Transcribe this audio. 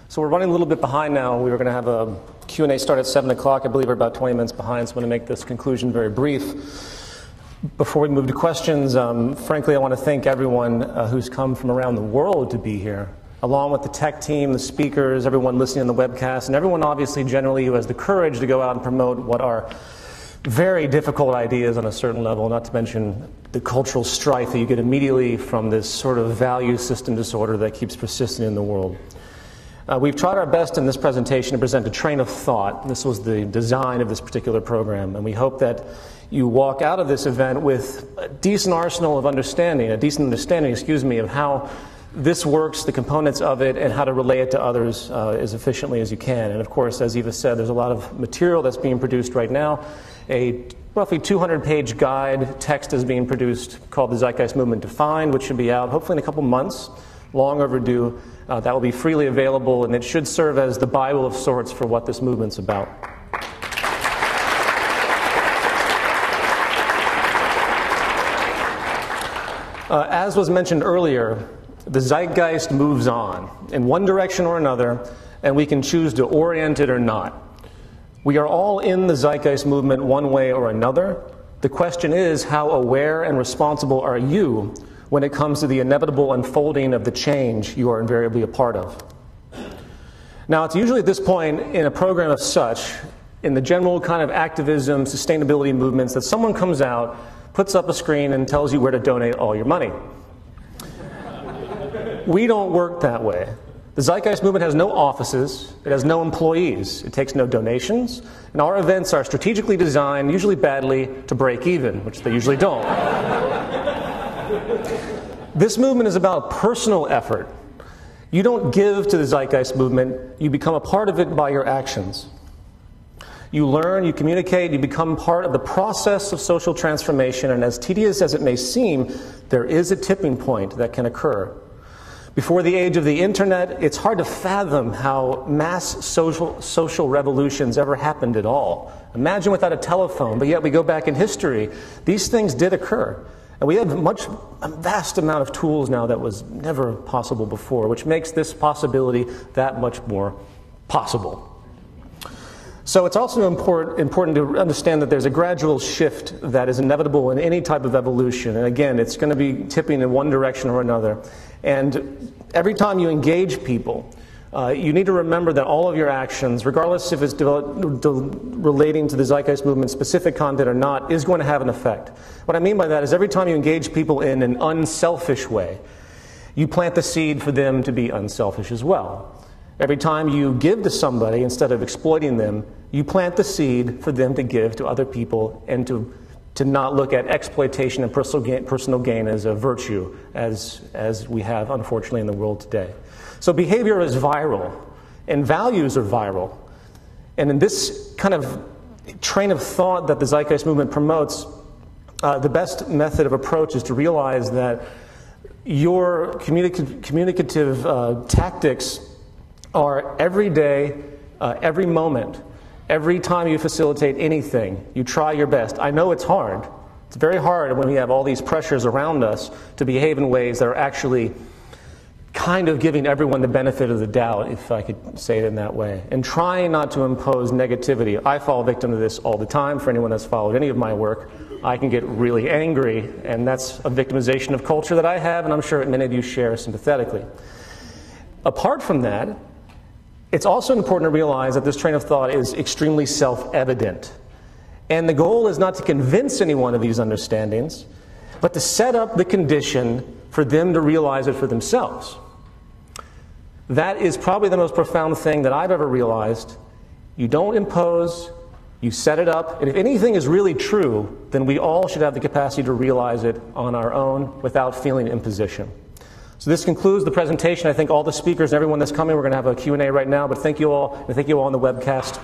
So we're running a little bit behind now. We were going to have a Q&A start at 7 o'clock. I believe we're about 20 minutes behind, so I'm going to make this conclusion very brief. Before we move to questions, frankly, I want to thank everyone who's come from around the world to be here, along with the tech team, the speakers, everyone listening on the webcast, and everyone obviously generally who has the courage to go out and promote what are very difficult ideas on a certain level, not to mention the cultural strife that you get immediately from this sort of value system disorder that keeps persisting in the world. We've tried our best in this presentation to present a train of thought. This was the design of this particular program, and we hope that you walk out of this event with a decent arsenal of understanding, of how this works, the components of it, and how to relay it to others as efficiently as you can. And of course, as Eva said, there's a lot of material that's being produced right now. A roughly 200-page guide text is being produced called The Zeitgeist Movement Defined, which should be out hopefully in a couple months, long overdue. That will be freely available, and it should serve as the Bible of sorts for what this movement's about. As was mentioned earlier, the zeitgeist moves on in one direction or another, and we can choose to orient it or not. We are all in the zeitgeist movement one way or another. The question is, how aware and responsible are you when it comes to the inevitable unfolding of the change you are invariably a part of? Now, it's usually at this point in a program of such, in the general kind of activism, sustainability movements, that someone comes out, puts up a screen, and tells you where to donate all your money. We don't work that way. The Zeitgeist Movement has no offices, it has no employees, it takes no donations, and our events are strategically designed, usually badly, to break even, which they usually don't. This movement is about personal effort. You don't give to the Zeitgeist Movement, you become a part of it by your actions. You learn, you communicate, you become part of the process of social transformation, and as tedious as it may seem, there is a tipping point that can occur. Before the age of the internet, it's hard to fathom how mass social revolutions ever happened at all. Imagine without a telephone, but yet we go back in history. These things did occur. And we have a vast amount of tools now that was never possible before, which makes this possibility that much more possible. So it's also important to understand that there's a gradual shift that is inevitable in any type of evolution. And again, it's going to be tipping in one direction or another. And every time you engage people, you need to remember that all of your actions, regardless if it's relating to the Zeitgeist Movement specific content or not, is going to have an effect. What I mean by that is every time you engage people in an unselfish way, you plant the seed for them to be unselfish as well. Every time you give to somebody instead of exploiting them, you plant the seed for them to give to other people and to not look at exploitation and personal gain as a virtue, as we have, unfortunately, in the world today. So behavior is viral, and values are viral. And in this kind of train of thought that the Zeitgeist Movement promotes, the best method of approach is to realize that your communicative tactics are every day, every moment, every time you facilitate anything, you try your best. I know it's hard. It's very hard when we have all these pressures around us to behave in ways that are actually kind of giving everyone the benefit of the doubt, if I could say it in that way, and trying not to impose negativity. I fall victim to this all the time. For anyone that's followed any of my work, I can get really angry, and that's a victimization of culture that I have, and I'm sure many of you share sympathetically. Apart from that, it's also important to realize that this train of thought is extremely self-evident. And the goal is not to convince anyone of these understandings, but to set up the condition for them to realize it for themselves. That is probably the most profound thing that I've ever realized. You don't impose, you set it up, and if anything is really true, then we all should have the capacity to realize it on our own without feeling imposition. So this concludes the presentation. I thank all the speakers and everyone that's coming. We're going to have a Q&A right now, but thank you all, and thank you all on the webcast.